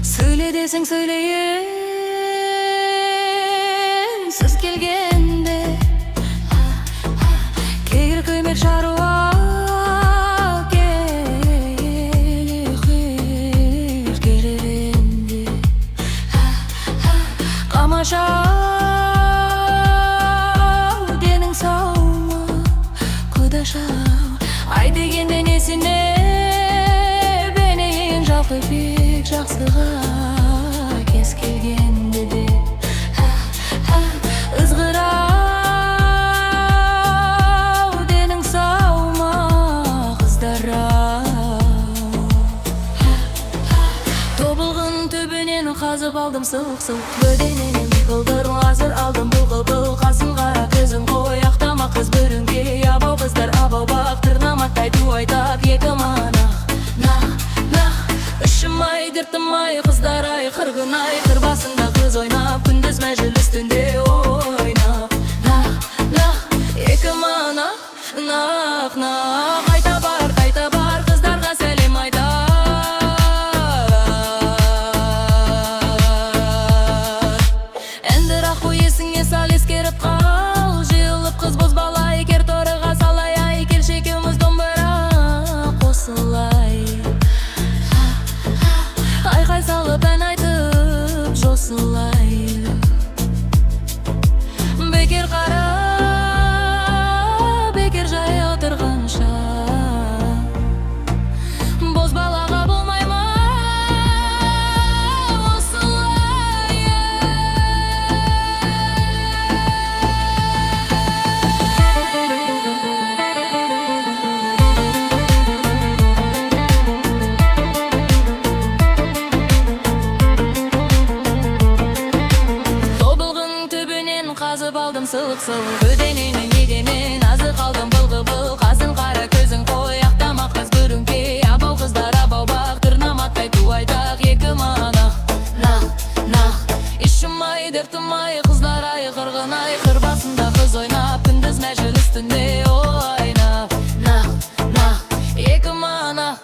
Söyle deseng söyleyin siz kelgende kegir kıymek şaruva kelir kererendi kamaşa dening savma kudaşa ay degende nesine beni жалқы бек жақсыға кез келгенде де ызғырау денің сау ма қыздар-ау тобылғын төбінен қазып алдым сылқ-сылқ бөдененен қылдырын ғасыр алдым бұл қасың қара көзің қой ақтама қыз бүрінге абау қыздар абау бақ тырнаматтай ту айтап екі манақ Ішім-ай, дертім-ай, қыздар-ай, қырғын-ай Қыр басында қыз ойнап, күндіз мәжіліс түнде ойнап Нақ, екі манақ, нақ Қайта бар, қыздарға сәлем айтар Әндірақ қой есіңе сал ескеріп қал Жиылып қыз бозбала екер торыға салай Келші екеуміз домбыра қосылай Айқай салып ән айтып жосылай Бекер қара, бекер жай отырғанша Бозбалаға болмай ма осылай Қазып алдым сылық-сылық Өдененен егенен азық алдым бұл Қасың қара көзің қой ақтама қыз бүрінге Абау қыздар абау бақ тырнаматтай ту айтақ екі манақ Нақ, ішім-ай, дертім-ай қыздар-ай қырғын-ай Қыр басында қыз ойнап күндіз мәжіліс түнде ойнап Нақ, екі манақ